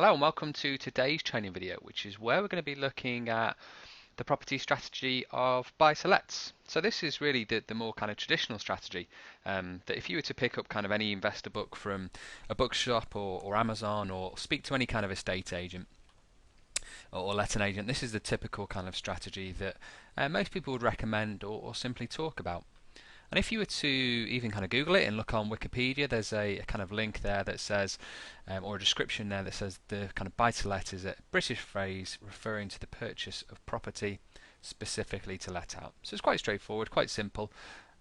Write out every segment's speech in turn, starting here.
Hello and welcome to today's training video, which is where we're going to be looking at the property strategy of buy-to-lets. So this is really the more kind of traditional strategy that if you were to pick up kind of any investor book from a bookshop or Amazon or speak to any kind of estate agent or letting agent, this is the typical kind of strategy that most people would recommend or simply talk about. And if you were to even kind of Google it and look on Wikipedia, there's a kind of link there that says, or a description there that says the kind of buy-to-let is a British phrase referring to the purchase of property specifically to let out. So it's quite straightforward, quite simple.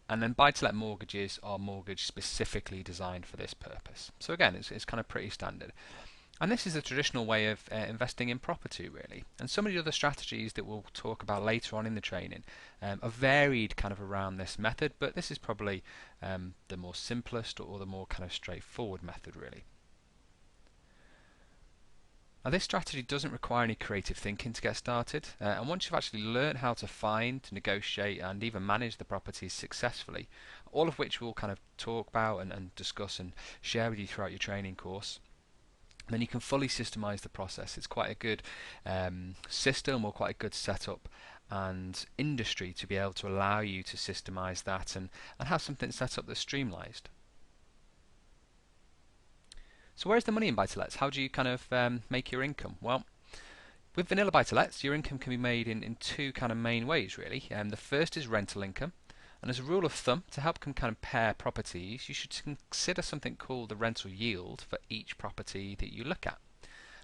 And then buy-to-let mortgages are mortgage specifically designed for this purpose. So again, it's kind of pretty standard. And this is a traditional way of investing in property, really. And some of the other strategies that we'll talk about later on in the training are varied kind of around this method, but this is probably the more simplest or the more kind of straightforward method, really. Now, this strategy doesn't require any creative thinking to get started, and once you've actually learned how to find, negotiate, and even manage the properties successfully, all of which we'll kind of talk about and discuss and share with you throughout your training course, then you can fully systemize the process. It's quite a good system or quite a good setup and industry to be able to allow you to systemize that and have something set up that's streamlined. So where's the money in buy-to-lets? How do you kind of make your income? Well, with vanilla buy-to-lets, your income can be made in two kind of main ways, really. The first is rental income. And as a rule of thumb, to help compare properties, you should consider something called the rental yield for each property that you look at.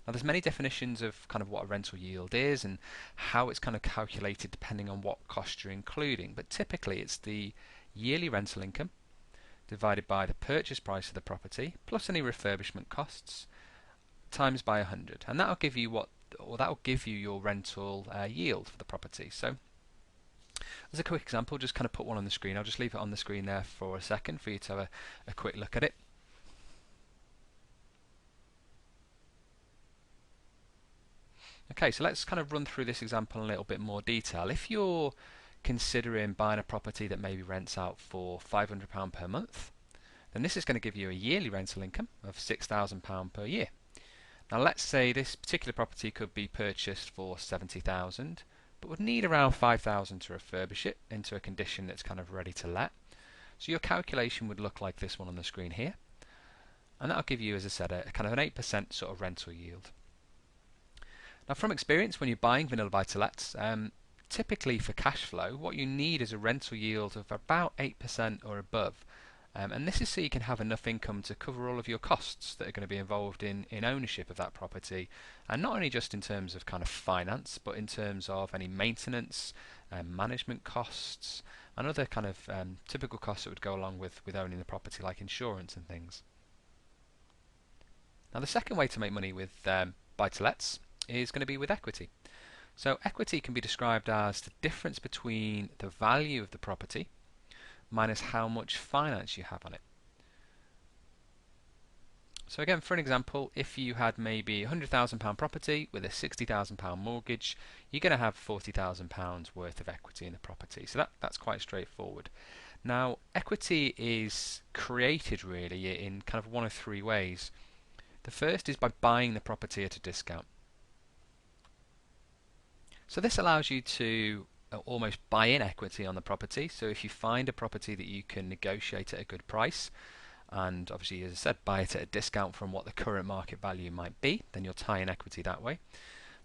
Now, there's many definitions of kind of what a rental yield is and how it's kind of calculated depending on what cost you're including. But typically, it's the yearly rental income divided by the purchase price of the property plus any refurbishment costs times by 100, and that'll give you your rental yield for the property. So, as a quick example, just kind of put one on the screen. I'll just leave it on the screen there for a second for you to have a quick look at it. Okay, so let's kind of run through this example in a little bit more detail. If you're considering buying a property that maybe rents out for £500 per month, then this is going to give you a yearly rental income of £6,000 per year. Now let's say this particular property could be purchased for £70,000, but would need around £5,000 to refurbish it into a condition that's kind of ready to let. So your calculation would look like this one on the screen here, and that'll give you, as I said, a kind of an 8% sort of rental yield. Now, from experience, when you're buying vanilla buy-to-lets, typically for cash flow, what you need is a rental yield of about 8% or above. And this is so you can have enough income to cover all of your costs that are going to be involved in ownership of that property, and not only just in terms of kind of finance, but in terms of any maintenance, management costs, and other kind of typical costs that would go along with owning the property, like insurance and things. Now, the second way to make money with buy-to-lets is going to be with equity. So equity can be described as the difference between the value of the property minus how much finance you have on it. So again, for an example, if you had maybe a £100,000 property with a £60,000 mortgage, you're going to have £40,000 worth of equity in the property. So that's quite straightforward. Now, equity is created really in kind of one of three ways. The first is by buying the property at a discount. So this allows you to almost buy in equity on the property. So if you find a property that you can negotiate at a good price, and obviously, as I said, buy it at a discount from what the current market value might be, then you'll tie in equity that way.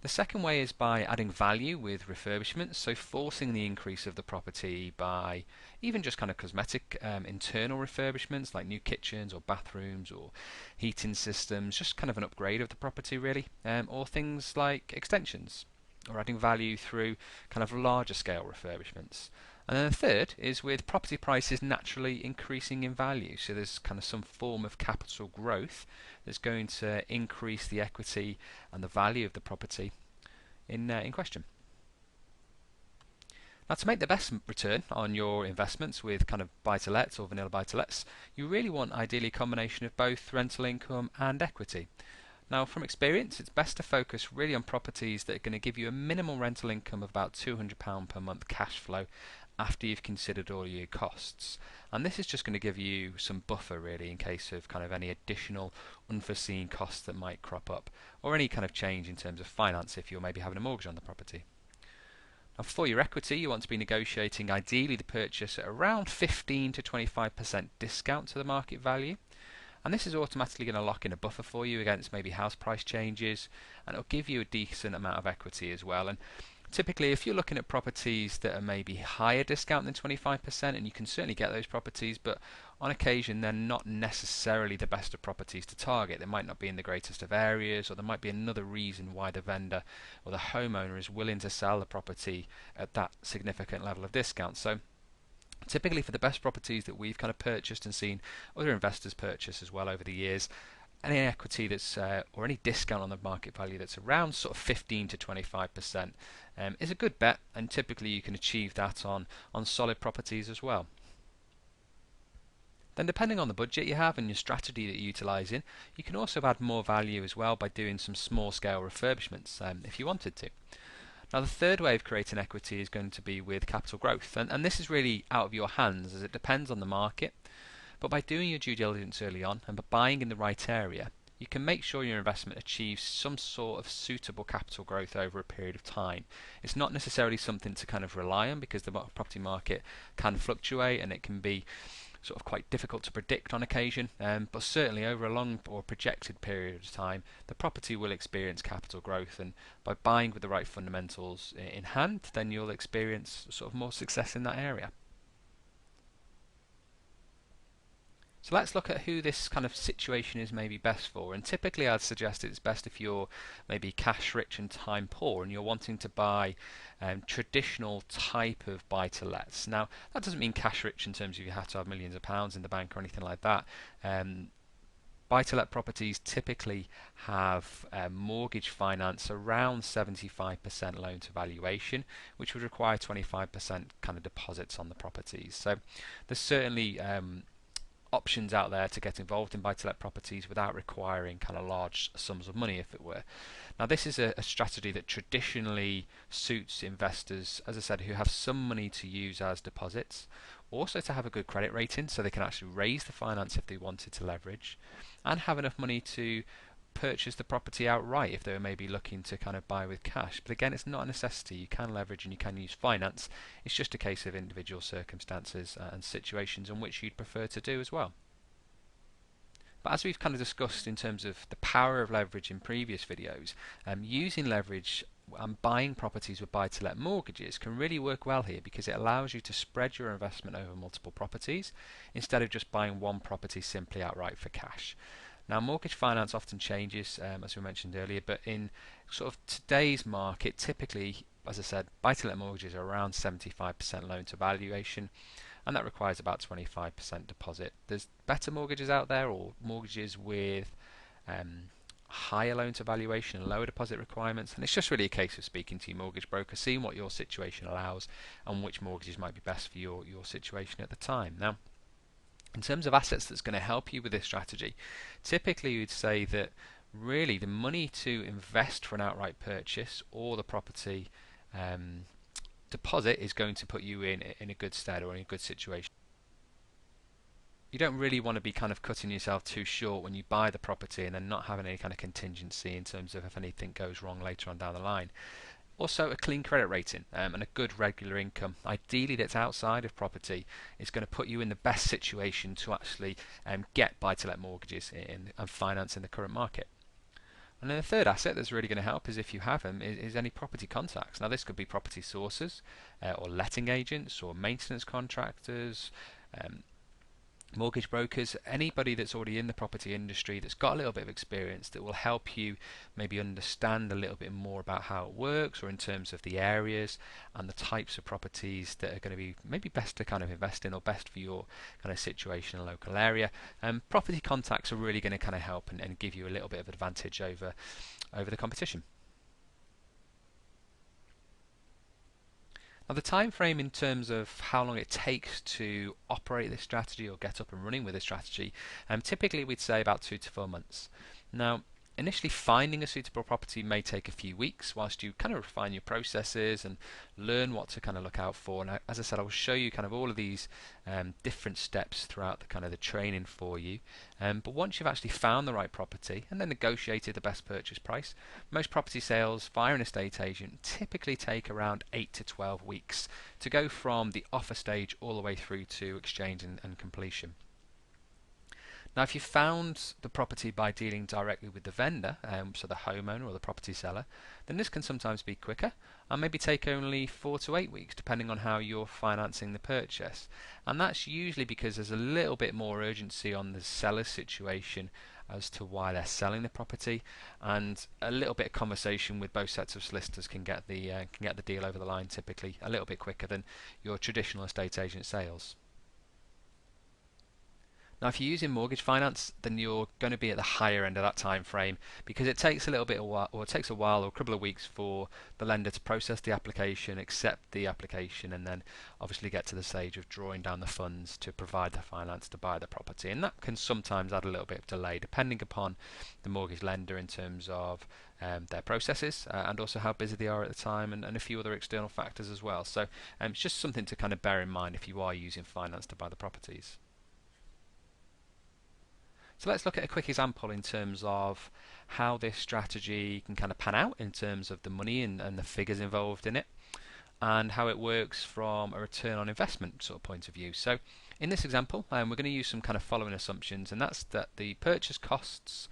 The second way is by adding value with refurbishments, so forcing the increase of the property by even just kind of cosmetic internal refurbishments like new kitchens or bathrooms or heating systems, just kind of an upgrade of the property really, or things like extensions, or adding value through kind of larger scale refurbishments. And then the third is with property prices naturally increasing in value, so there's kind of some form of capital growth that's going to increase the equity and the value of the property in question. Now, to make the best return on your investments with kind of buy-to-lets or vanilla buy-to-lets, you really want ideally a combination of both rental income and equity. Now, from experience, it's best to focus really on properties that are going to give you a minimal rental income of about £200 per month cash flow after you've considered all your costs. And this is just going to give you some buffer really in case of kind of any additional unforeseen costs that might crop up, or any kind of change in terms of finance if you're maybe having a mortgage on the property. Now for your equity, you want to be negotiating ideally the purchase at around 15 to 25% discount to the market value. And this is automatically going to lock in a buffer for you against maybe house price changes, and it'll give you a decent amount of equity as well. And typically, if you're looking at properties that are maybe higher discount than 25%, and you can certainly get those properties, but on occasion they're not necessarily the best of properties to target. They might not be in the greatest of areas, or there might be another reason why the vendor or the homeowner is willing to sell the property at that significant level of discount. So typically for the best properties that we've kind of purchased and seen other investors purchase as well over the years, any equity that's or any discount on the market value that's around sort of 15 to 25% is a good bet, and typically you can achieve that on solid properties as well. Then depending on the budget you have and your strategy that you're utilising, you can also add more value as well by doing some small scale refurbishments if you wanted to. Now the third way of creating equity is going to be with capital growth, and this is really out of your hands as it depends on the market. But by doing your due diligence early on and by buying in the right area, you can make sure your investment achieves some sort of suitable capital growth over a period of time. It's not necessarily something to kind of rely on, because the property market can fluctuate and it can be sort of quite difficult to predict on occasion, but certainly over a long or projected period of time the property will experience capital growth, and by buying with the right fundamentals in hand, then you'll experience sort of more success in that area. So let's look at who this kind of situation is maybe best for, and typically I'd suggest it's best if you're maybe cash rich and time poor and you're wanting to buy traditional type of buy-to-lets. Now that doesn't mean cash rich in terms of you have to have millions of pounds in the bank or anything like that. Buy-to-let properties typically have mortgage finance around 75% loan to valuation, which would require 25% kind of deposits on the properties. So there's certainly options out there to get involved in buy-to-let properties without requiring kind of large sums of money, if it were. Now this is a strategy that traditionally suits investors, as I said, who have some money to use as deposits, also to have a good credit rating so they can actually raise the finance if they wanted to leverage, and have enough money to purchase the property outright if they were maybe looking to kind of buy with cash. But again, it's not a necessity. You can leverage and you can use finance. It's just a case of individual circumstances and situations in which you'd prefer to do as well. But as we've kind of discussed in terms of the power of leverage in previous videos, using leverage and buying properties with buy-to-let mortgages can really work well here, because it allows you to spread your investment over multiple properties instead of just buying one property simply outright for cash. Now mortgage finance often changes, as we mentioned earlier, but in sort of today's market, typically, as I said, buy-to-let mortgages are around 75% loan to valuation, and that requires about 25% deposit. There's better mortgages out there, or mortgages with higher loan to valuation and lower deposit requirements, and it's just really a case of speaking to your mortgage broker, seeing what your situation allows and which mortgages might be best for your situation at the time. Now in terms of assets that's going to help you with this strategy, typically you'd say that really the money to invest for an outright purchase or the property deposit is going to put you in a good stead or in a good situation. You don't really want to be kind of cutting yourself too short when you buy the property and then not having any kind of contingency in terms of if anything goes wrong later on down the line. Also a clean credit rating and a good regular income, ideally that's outside of property, is going to put you in the best situation to actually get buy-to-let mortgages and finance in the current market. And then the third asset that's really going to help is, if you have them, is any property contacts. Now this could be property sources or letting agents or maintenance contractors, mortgage brokers, anybody that's already in the property industry that's got a little bit of experience that will help you maybe understand a little bit more about how it works, or in terms of the areas and the types of properties that are going to be maybe best to kind of invest in or best for your kind of situation and local area. Property contacts are really going to kind of help and give you a little bit of advantage over the competition. Now the time frame in terms of how long it takes to operate this strategy or get up and running with this strategy, typically we'd say about 2 to 4 months. Now initially finding a suitable property may take a few weeks whilst you kind of refine your processes and learn what to kind of look out for. And as I said, I will show you kind of all of these different steps throughout the kind of the training for you. But once you've actually found the right property and then negotiated the best purchase price, most property sales via an estate agent typically take around 8 to 12 weeks to go from the offer stage all the way through to exchange and completion. Now, if you found the property by dealing directly with the vendor, so the homeowner or the property seller, then this can sometimes be quicker and maybe take only 4 to 8 weeks depending on how you're financing the purchase. And that's usually because there's a little bit more urgency on the seller's situation as to why they're selling the property, and a little bit of conversation with both sets of solicitors can get the deal over the line typically a little bit quicker than your traditional estate agent sales. Now, if you're using mortgage finance, then you're going to be at the higher end of that time frame because it takes a little bit of while, or it takes a while or a couple of weeks for the lender to process the application, accept the application, and then obviously get to the stage of drawing down the funds to provide the finance to buy the property. And that can sometimes add a little bit of delay depending upon the mortgage lender in terms of their processes and also how busy they are at the time, and a few other external factors as well. So it's just something to kind of bear in mind if you are using finance to buy the properties. So let's look at a quick example in terms of how this strategy can kind of pan out in terms of the money and the figures involved in it, and how it works from a return on investment sort of point of view. So in this example, we're going to use some kind of following assumptions, and that's that the purchase costs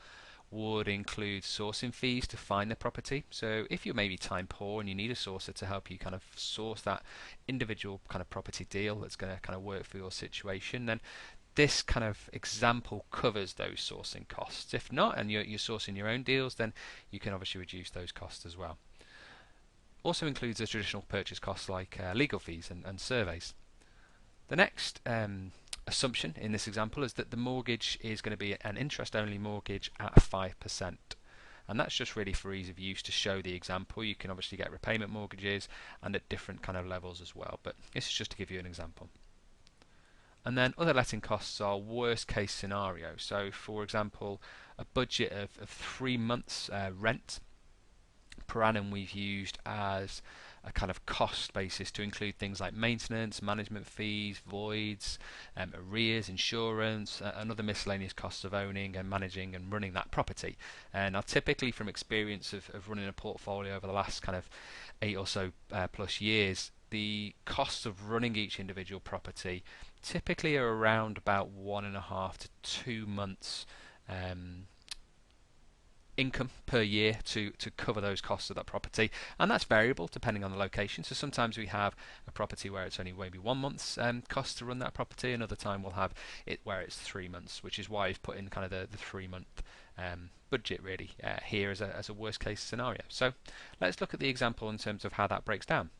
would include sourcing fees to find the property. So if you're maybe time poor and you need a sourcer to help you kind of source that individual kind of property deal that's going to kind of work for your situation, then this kind of example covers those sourcing costs. If not, and you're sourcing your own deals, then you can obviously reduce those costs as well. Also includes the traditional purchase costs like legal fees and surveys. The next assumption in this example is that the mortgage is going to be an interest-only mortgage at 5%. And that's just really for ease of use to show the example. You can obviously get repayment mortgages and at different kind of levels as well, but this is just to give you an example. And then other letting costs are worst case scenario. So for example, a budget of 3 months rent per annum we've used as a kind of cost basis to include things like maintenance, management fees, voids, arrears, insurance, and other miscellaneous costs of owning and managing and running that property. And now typically from experience of running a portfolio over the last kind of 8 or so plus years, the costs of running each individual property typically are around about 1.5 to 2 months income per year to cover those costs of that property, and that's variable depending on the location. So sometimes we have a property where it's only maybe 1 month's cost to run that property, another time we'll have it where it's 3 months, which is why I've put in kind of the 3-month budget really here as a worst case scenario. So let's look at the example in terms of how that breaks down.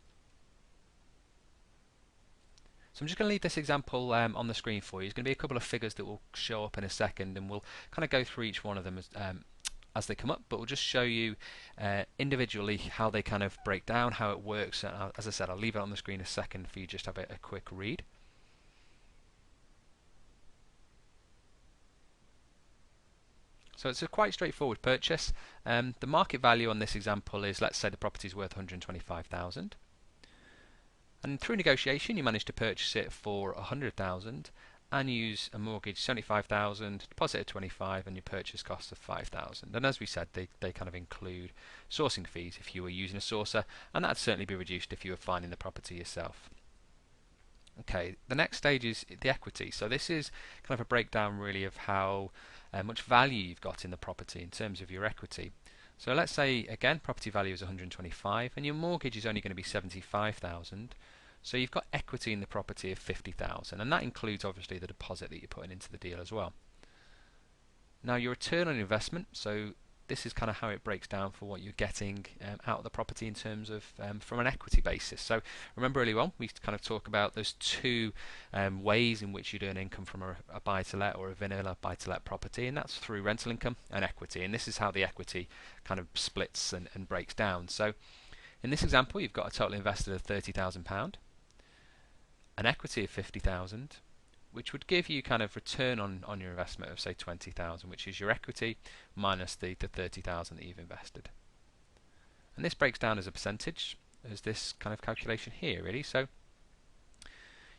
So I'm just going to leave this example on the screen for you. There's going to be a couple of figures that will show up in a second, and we'll kind of go through each one of them as they come up, but we'll just show you individually how they kind of break down, how it works. And as I said, I'll leave it on the screen a second for you just to have a quick read. So it's a quite straightforward purchase. The market value on this example is, let's say the property is worth 125,000. And through negotiation you manage to purchase it for 100,000 and use a mortgage 75,000, deposit of 25, and your purchase cost of 5,000. And as we said, they kind of include sourcing fees if you were using a sourcer, and that'd certainly be reduced if you were finding the property yourself. Okay, the next stage is the equity. So this is kind of a breakdown really of how much value you've got in the property in terms of your equity. So let's say again property value is 125 and your mortgage is only going to be 75,000. So you've got equity in the property of 50,000, and that includes obviously the deposit that you're putting into the deal as well. Now your return on investment, so this is kind of how it breaks down for what you're getting out of the property in terms of from an equity basis. So remember earlier on we used to kind of talk about those two ways in which you'd earn income from a buy-to-let or a vanilla buy-to-let property, and that's through rental income and equity, and this is how the equity kind of splits and breaks down. So in this example you've got a total invested of £30,000, an equity of 50,000, which would give you kind of return on your investment of say 20,000, which is your equity minus the 30,000 that you've invested. And this breaks down as a percentage, as this kind of calculation here really. So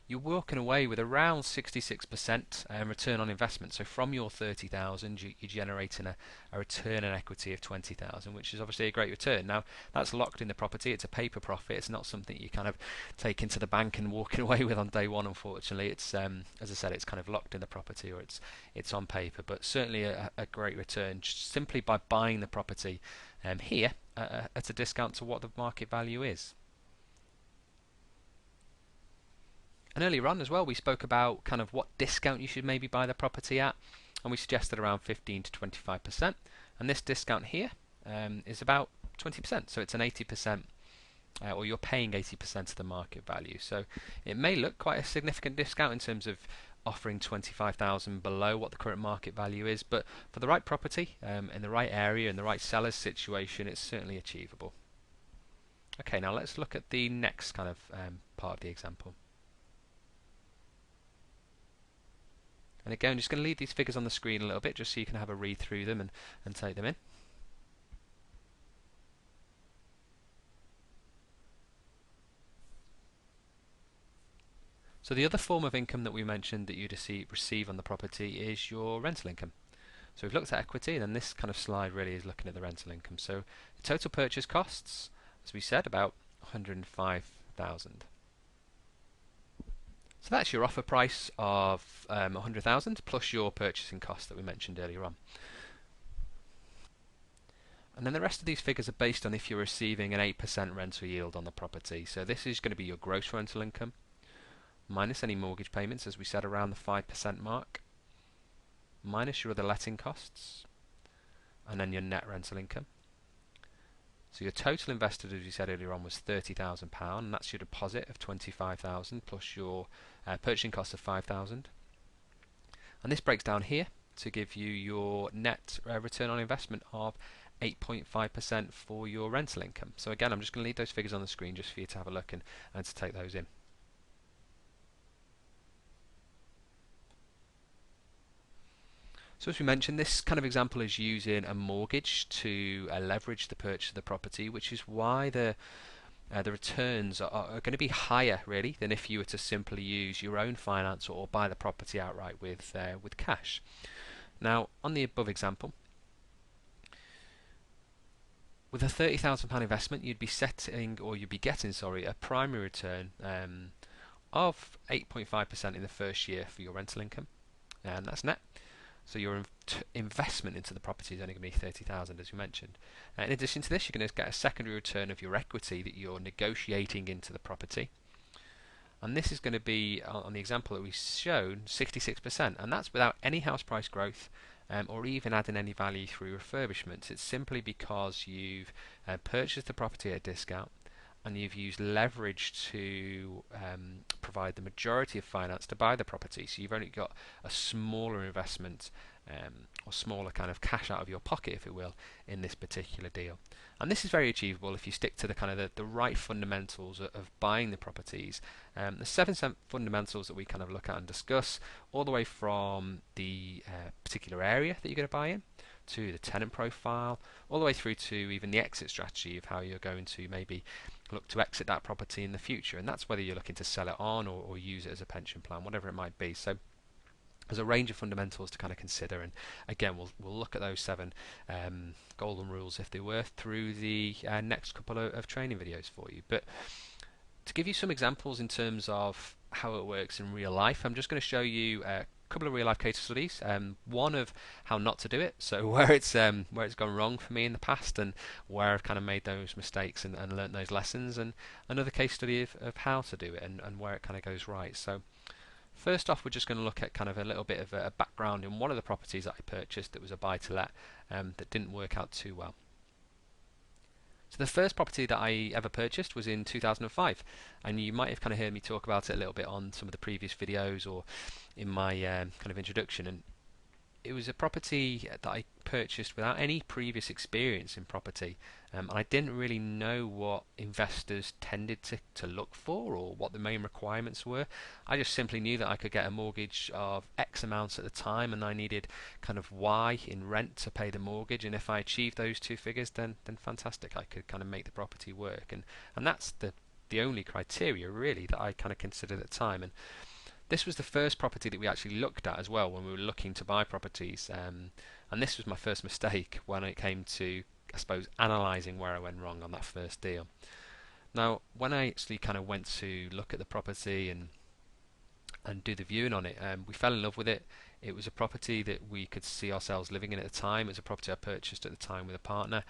you're walking away with around 66% return on investment. So from your 30,000, you're generating a return on equity of 20,000, which is obviously a great return. Now that's locked in the property. It's a paper profit. It's not something you kind of take into the bank and walking away with on day one. Unfortunately, it's as I said, it's kind of locked in the property, or it's on paper. But certainly a great return just simply by buying the property here at a discount to what the market value is. And earlier on as well, we spoke about kind of what discount you should maybe buy the property at, and we suggested around 15 to 25%. And this discount here is about 20%, so it's an 80%, or you're paying 80% of the market value. So it may look quite a significant discount in terms of offering 25,000 below what the current market value is, but for the right property, in the right area, in the right seller's situation, it's certainly achievable. Okay, now let's look at the next kind of part of the example. And again, I'm just going to leave these figures on the screen a little bit just so you can have a read through them and take them in. So the other form of income that we mentioned that you'd receive on the property is your rental income. So we've looked at equity, and then this kind of slide really is looking at the rental income. So the total purchase costs, as we said, about 105,000. So that's your offer price of 100,000 plus your purchasing cost that we mentioned earlier on. And then the rest of these figures are based on if you're receiving an 8% rental yield on the property. So this is going to be your gross rental income minus any mortgage payments, as we said, around the 5% mark, minus your other letting costs, and then your net rental income. So your total invested, as you said earlier on, was £30,000, and that's your deposit of 25,000 plus your purchasing cost of 5,000. And this breaks down here to give you your net return on investment of 8.5% for your rental income. So again, I'm just going to leave those figures on the screen just for you to have a look and to take those in. So as we mentioned, this kind of example is using a mortgage to leverage the purchase of the property, which is why the returns are going to be higher really than if you were to simply use your own finance or buy the property outright with cash. Now, on the above example, with a £30,000 investment, you'd be getting a primary return of 8.5% in the first year for your rental income, and that's net. So your investment into the property is only going to be 30,000, as we mentioned. In addition to this, you're going to get a secondary return of your equity that you're negotiating into the property. And this is going to be, on the example that we've shown, 66%. And that's without any house price growth or even adding any value through refurbishments. It's simply because you've purchased the property at a discount and you've used leverage to provide the majority of finance to buy the property. So you've only got a smaller investment or smaller kind of cash out of your pocket, if it will, in this particular deal. And this is very achievable if you stick to the kind of the right fundamentals of buying the properties. The 7 fundamentals that we kind of look at and discuss, all the way from the particular area that you're going to buy in, to the tenant profile, all the way through to even the exit strategy of how you're going to maybe look to exit that property in the future. And that's whether you're looking to sell it on or use it as a pension plan, whatever it might be. So there's a range of fundamentals to kind of consider, and again we'll look at those 7 golden rules, if they were, through the next couple of training videos for you. But to give you some examples in terms of how it works in real life, I'm just going to show you a couple of real life case studies. One of how not to do it, so where it's gone wrong for me in the past and where I've kind of made those mistakes and learnt those lessons, and another case study of how to do it and where it kind of goes right. So first off, we're just going to look at kind of a little bit of a background in one of the properties that I purchased that was a buy-to-let that didn't work out too well. So the first property that I ever purchased was in 2005, and you might have kind of heard me talk about it a little bit on some of the previous videos or in my kind of introduction. And it was a property that I purchased without any previous experience in property. I didn't really know what investors tended to look for or what the main requirements were. I just simply knew that I could get a mortgage of X amounts at the time, and I needed kind of Y in rent to pay the mortgage. And if I achieved those two figures, then fantastic, I could kind of make the property work. And that's the only criteria really that I kind of considered at the time. And this was the first property that we actually looked at as well when we were looking to buy properties. And this was my first mistake when it came to, I suppose, analysing where I went wrong on that first deal. Now, when I actually kind of went to look at the property and do the viewing on it, we fell in love with it. It was a property that we could see ourselves living in at the time. It was a property I purchased at the time with a partner,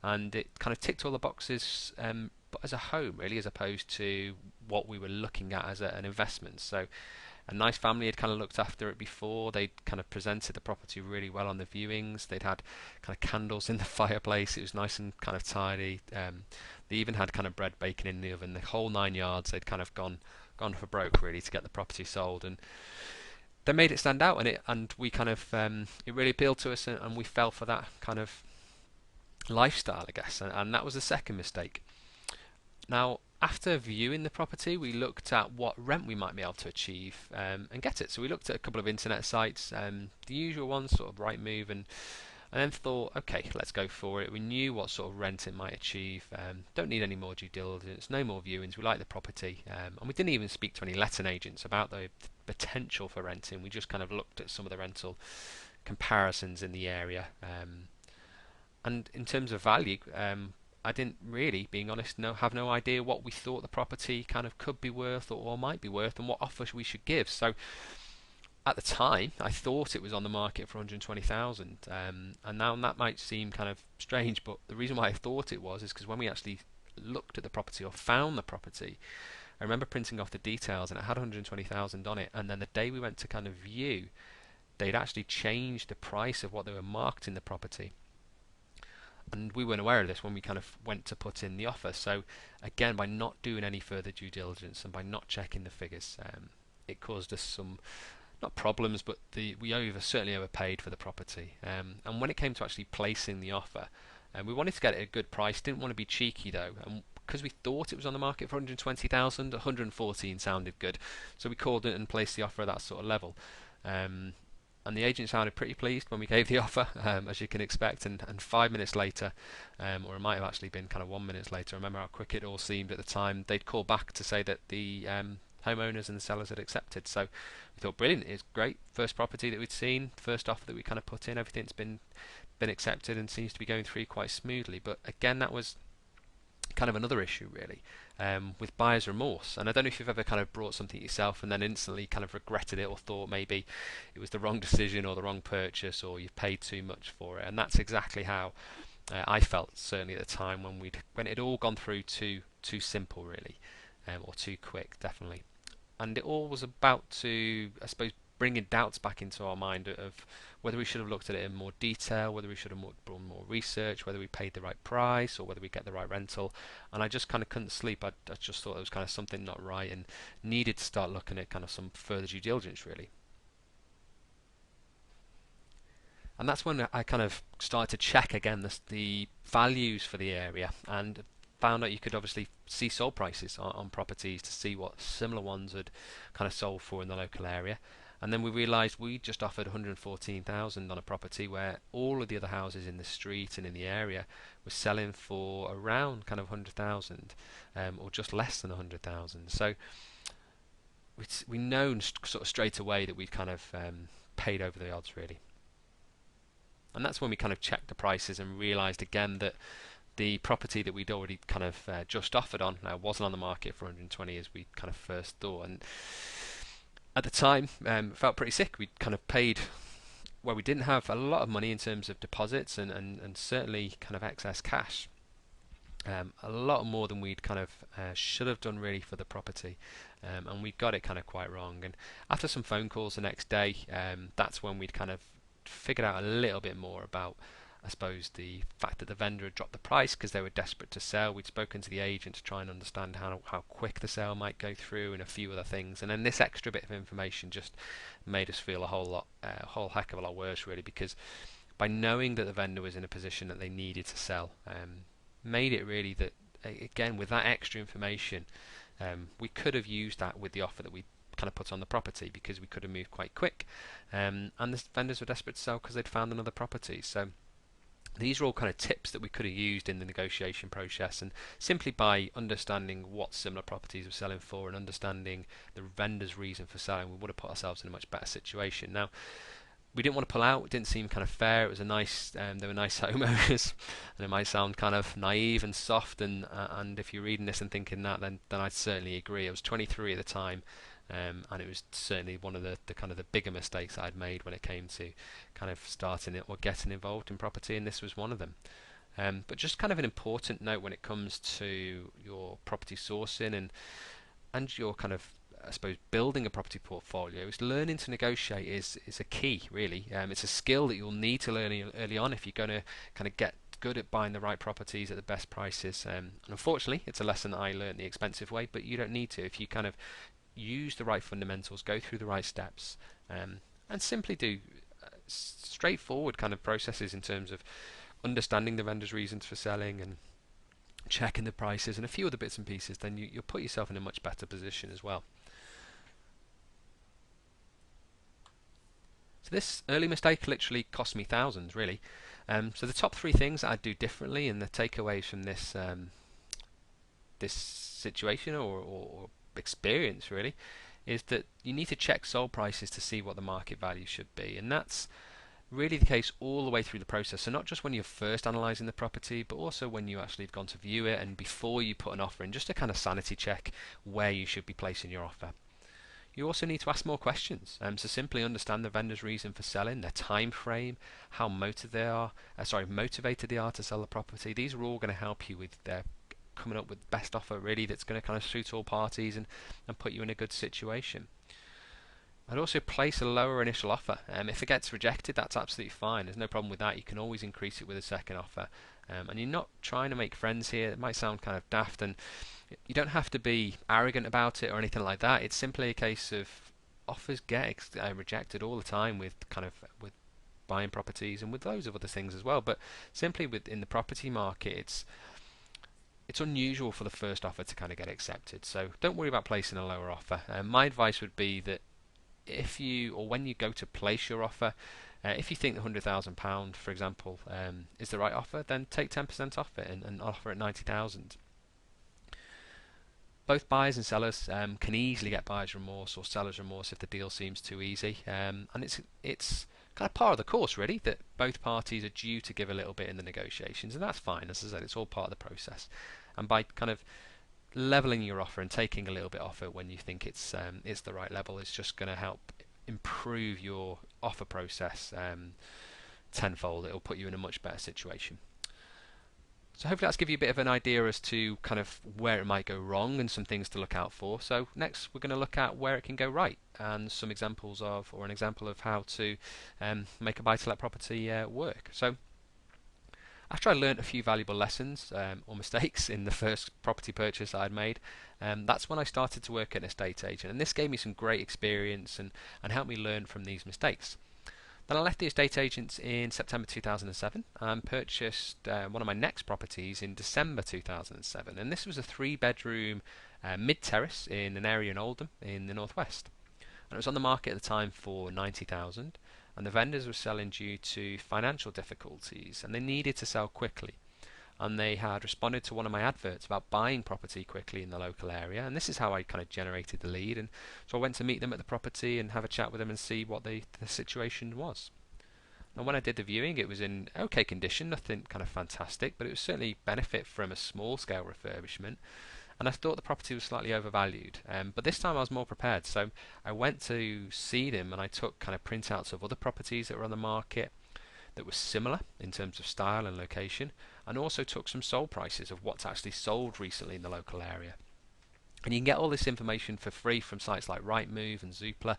and it kind of ticked all the boxes, but as a home, really, as opposed to what we were looking at as an investment. So a nice family had kind of looked after it before. They'd kind of presented the property really well on the viewings. They'd had kind of candles in the fireplace. It was nice and kind of tidy. They even had kind of bread baking in the oven. The whole 9 yards. They'd kind of gone for broke really to get the property sold, and they made it stand out. And we kind of it really appealed to us, and we fell for that kind of lifestyle, I guess. And that was the second mistake. Now, after viewing the property, we looked at what rent we might be able to achieve and get it. So we looked at a couple of internet sites, the usual ones, sort of Rightmove, and then thought, okay, let's go for it. We knew what sort of rent it might achieve. Don't need any more due diligence, no more viewings. We like the property, and we didn't even speak to any letting agents about the potential for renting. We just kind of looked at some of the rental comparisons in the area, and in terms of value, I didn't really, being honest, have no idea what we thought the property kind of could be worth or might be worth, and what offers we should give. So at the time, I thought it was on the market for 120,000, and now that might seem kind of strange, but the reason why I thought it was is because when we actually looked at the property or found the property, I remember printing off the details and it had 120,000 on it, and then the day we went to kind of view, they'd actually changed the price of what they were marketing the property. And we weren't aware of this when we kind of went to put in the offer. So again, by not doing any further due diligence and by not checking the figures, it caused us some, not problems, but we certainly overpaid for the property. And when it came to actually placing the offer, we wanted to get it at a good price. Didn't want to be cheeky though, and because we thought it was on the market for 120,000, 114 sounded good, so we called it and placed the offer at that sort of level. And the agent sounded pretty pleased when we gave the offer, as you can expect. And 5 minutes later, or it might have actually been kind of 1 minute later, I remember how quick it all seemed at the time, they'd call back to say that the homeowners and the sellers had accepted. So we thought, brilliant, it's great. First property that we'd seen, first offer that we kind of put in, everything's been accepted and seems to be going through quite smoothly. But again, that was kind of another issue really, with buyer's remorse. And I don't know if you've ever kind of brought something yourself and then instantly kind of regretted it or thought maybe it was the wrong decision or the wrong purchase or you've paid too much for it. And that's exactly how I felt, certainly at the time when it had all gone through too simple really, or too quick, definitely. And it all was about to, I suppose, bringing doubts back into our mind of whether we should have looked at it in more detail, whether we should have done more research, whether we paid the right price or whether we get the right rental. And I just kind of couldn't sleep. I just thought there was kind of something not right and needed to start looking at kind of some further due diligence really. And that's when I kind of started to check again the values for the area, and found out you could obviously see sold prices on properties to see what similar ones had kind of sold for in the local area. And then we realised we just offered 114,000 on a property where all of the other houses in the street and in the area were selling for around kind of 100,000, or just less than 100,000. So we known sort of straight away that we'd kind of paid over the odds really. And that's when we kind of checked the prices and realised again that the property that we'd already kind of just offered on wasn't on the market for 120 as we kind of first thought. And at the time, felt pretty sick. We'd kind of paid, well, we didn't have a lot of money in terms of deposits and certainly kind of excess cash. A lot more than we'd kind of should have done really for the property, and we got it kind of quite wrong. And after some phone calls the next day, that's when we'd kind of figured out a little bit more about I suppose the fact that the vendor had dropped the price because they were desperate to sell. We'd spoken to the agent to try and understand how quick the sale might go through and a few other things. And then this extra bit of information just made us feel a whole heck of a lot worse, really, because by knowing that the vendor was in a position that they needed to sell, made it really that, again, with that extra information, we could have used that with the offer that we kind of put on the property, because we could have moved quite quick, and the vendors were desperate to sell because they'd found another property. So these are all kind of tips that we could have used in the negotiation process, and simply by understanding what similar properties were selling for and understanding the vendor's reason for selling, we would have put ourselves in a much better situation. Now, we didn't want to pull out. It didn't seem kind of fair. It was a nice, they were nice homeowners, and it might sound kind of naive and soft. And if you're reading this and thinking that, then I'd certainly agree. I was 23 at the time, and it was certainly one of the kind of the bigger mistakes I'd made when it came to kind of starting it or getting involved in property, and this was one of them. But just kind of an important note when it comes to your property sourcing and your kind of, I suppose, building a property portfolio, is learning to negotiate is a key, really. It's a skill that you'll need to learn early on if you're going to kind of get good at buying the right properties at the best prices. And unfortunately, it's a lesson that I learned the expensive way, but you don't need to. If you kind of use the right fundamentals, go through the right steps, and simply do straightforward kind of processes in terms of understanding the vendor's reasons for selling and checking the prices and a few other bits and pieces, then you'll put yourself in a much better position as well. So this early mistake literally cost me thousands, really. So the top three things that I'd do differently, and the takeaways from this situation or experience, really, is that you need to check sold prices to see what the market value should be, and that's really the case all the way through the process. So not just when you're first analysing the property, but also when you actually have gone to view it and before you put an offer in, just to kind of sanity check where you should be placing your offer. You also need to ask more questions, so simply understand the vendor's reason for selling, their time frame, how motivated they are to sell the property. These are all going to help you with their coming up with best offer, really, that's going to kind of suit all parties and put you in a good situation. I'd also place a lower initial offer. If it gets rejected, that's absolutely fine. There's no problem with that. You can always increase it with a second offer. And you're not trying to make friends here. It might sound kind of daft, and you don't have to be arrogant about it or anything like that. It's simply a case of offers get rejected all the time with buying properties and with loads of other things as well. But simply in the property market, it's unusual for the first offer to kind of get accepted. So don't worry about placing a lower offer. My advice would be that if you, or when you go to place your offer, if you think the £100,000, for example, is the right offer, then take 10% off it and offer at 90,000. Both buyers and sellers can easily get buyer's remorse or seller's remorse if the deal seems too easy, and it's kind of part of the course, really, that both parties are due to give a little bit in the negotiations, and that's fine. As I said, it's all part of the process. And by kind of leveling your offer and taking a little bit off it when you think it's the right level, is just going to help improve your offer process tenfold. It'll put you in a much better situation. So hopefully that's give you a bit of an idea as to kind of where it might go wrong and some things to look out for. So next we're going to look at where it can go right and some examples of, or an example of how to make a buy-to-let property work. So after I learnt a few valuable lessons or mistakes in the first property purchase I'd made, that's when I started to work at an estate agent, and this gave me some great experience and helped me learn from these mistakes. Then I left the estate agents in September 2007 and purchased one of my next properties in December 2007, and this was a 3-bedroom mid-terrace in an area in Oldham in the northwest. And it was on the market at the time for 90,000, and the vendors were selling due to financial difficulties, and they needed to sell quickly. And they had responded to one of my adverts about buying property quickly in the local area, and this is how I kind of generated the lead. And so I went to meet them at the property and have a chat with them and see what the situation was. And when I did the viewing, it was in okay condition, nothing kind of fantastic, but it was certainly benefit from a small scale refurbishment. And I thought the property was slightly overvalued, but this time I was more prepared. So I went to see them and I took kind of printouts of other properties that were on the market that were similar in terms of style and location, and also took some sold prices of what's actually sold recently in the local area. And you can get all this information for free from sites like Rightmove and Zoopla,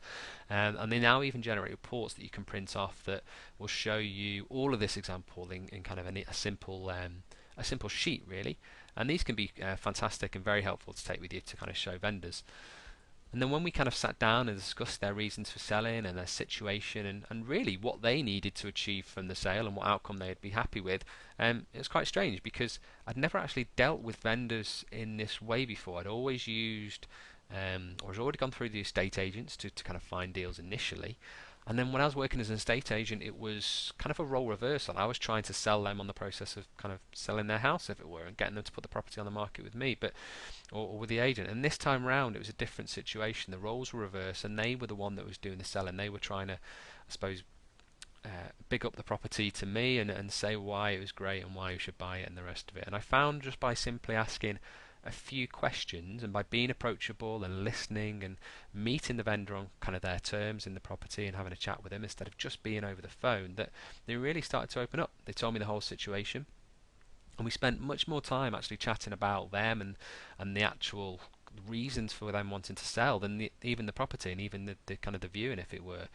and they now even generate reports that you can print off that will show you all of this example in kind of a simple sheet really. And these can be fantastic and very helpful to take with you to kind of show vendors. And then when we kind of sat down and discussed their reasons for selling and their situation and really what they needed to achieve from the sale and what outcome they'd be happy with, it was quite strange because I'd never actually dealt with vendors in this way before. I'd always used, or I'd already gone through the estate agents to kind of find deals initially. And then when I was working as an estate agent, it was kind of a role reversal. I was trying to sell them on the process of kind of selling their house, if it were, and getting them to put the property on the market with me, or with the agent. And this time round, it was a different situation. The roles were reversed, and they were the one that was doing the selling. They were trying to, I suppose, big up the property to me and say why it was great and why you should buy it and the rest of it. And I found just by simply asking a few questions and by being approachable and listening and meeting the vendor on kind of their terms in the property and having a chat with them instead of just being over the phone, that they really started to open up. They told me the whole situation, and we spent much more time actually chatting about them and the actual reasons for them wanting to sell than even the property and even the kind of the viewing, if it were.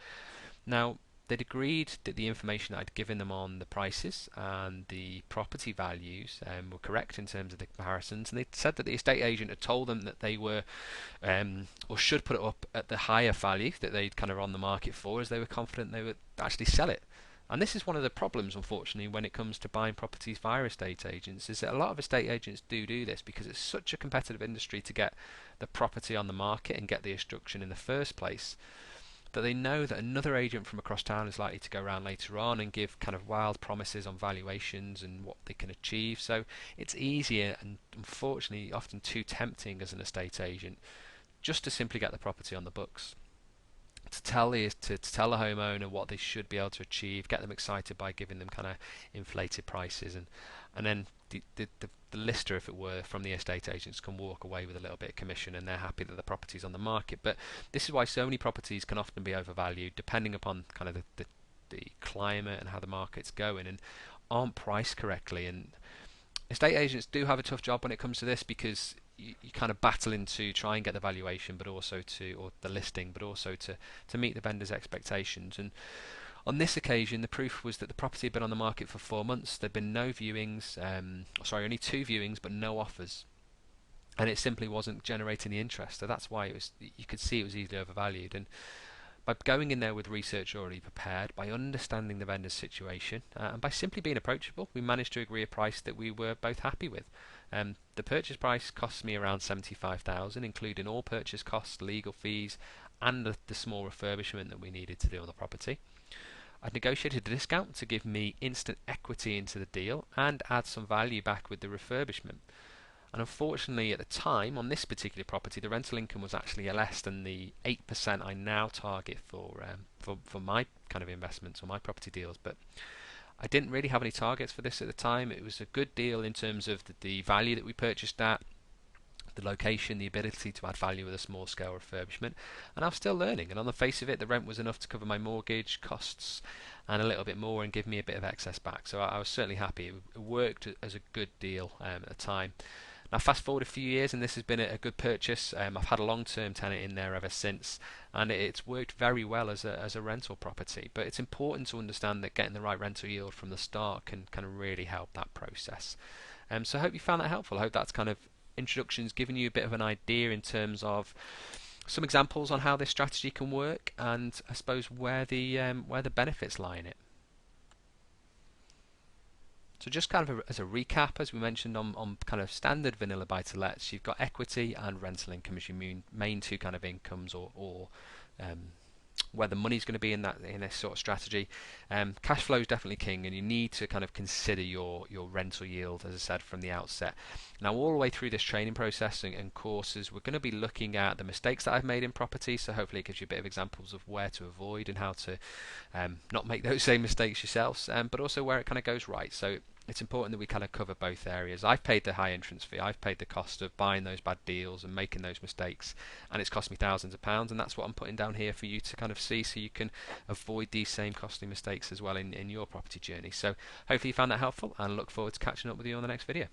Now, they'd agreed that the information I'd given them on the prices and the property values were correct in terms of the comparisons, and they said that the estate agent had told them that they were or should put it up at the higher value that they'd kind of on the market for, as they were confident they would actually sell it. And this is one of the problems, unfortunately, when it comes to buying properties via estate agents, is that a lot of estate agents do this because it's such a competitive industry to get the property on the market and get the instruction in the first place, that they know that another agent from across town is likely to go around later on and give kind of wild promises on valuations and what they can achieve. So it's easier and unfortunately often too tempting as an estate agent just to simply get the property on the books. To tell the homeowner what they should be able to achieve, get them excited by giving them kind of inflated prices, and then the lister, if it were, from the estate agents can walk away with a little bit of commission, and they're happy that the property's on the market. But this is why so many properties can often be overvalued, depending upon kind of the climate and how the market's going, and aren't priced correctly. And estate agents do have a tough job when it comes to this, because you kind of battling to try and get the valuation, but also or the listing, but also to meet the vendor's expectations. And on this occasion, the proof was that the property had been on the market for 4 months. There'd been no viewings, only 2 viewings, but no offers, and it simply wasn't generating the interest. So that's why you could see it was easily overvalued. And by going in there with research already prepared, by understanding the vendor's situation, and by simply being approachable, we managed to agree a price that we were both happy with. The purchase price cost me around $75,000, including all purchase costs, legal fees, and the small refurbishment that we needed to do on the property. I'd negotiated a discount to give me instant equity into the deal and add some value back with the refurbishment. And unfortunately, at the time, on this particular property, the rental income was actually less than the 8% I now target for my kind of investments or my property deals. But I didn't really have any targets for this at the time. It was a good deal in terms of the value that we purchased at, the location, the ability to add value with a small scale refurbishment, and I was still learning. And on the face of it, the rent was enough to cover my mortgage costs and a little bit more and give me a bit of excess back. So I was certainly happy. It worked as a good deal at the time. Now fast forward a few years and this has been a good purchase. I've had a long-term tenant in there ever since, and it's worked very well as a rental property. But it's important to understand that getting the right rental yield from the start can kind of really help that process. So I hope you found that helpful. I hope that's kind of introductions given you a bit of an idea in terms of some examples on how this strategy can work, and I suppose where the benefits lie in it. So just kind of as a recap, as we mentioned on kind of standard vanilla buy-to-lets, you've got equity and rental income as your main two kind of incomes, or where the money's going to be in this sort of strategy. Cash flow is definitely king, and you need to kind of consider your rental yield, as I said, from the outset. Now all the way through this training process and courses, we're going to be looking at the mistakes that I've made in property, so hopefully it gives you a bit of examples of where to avoid and how to not make those same mistakes yourselves, but also where it kind of goes right. So it's important that we kind of cover both areas. I've paid the high entrance fee, I've paid the cost of buying those bad deals and making those mistakes, and it's cost me thousands of pounds, and that's what I'm putting down here for you to kind of see, so you can avoid these same costly mistakes as well in your property journey. So hopefully you found that helpful, and look forward to catching up with you on the next video.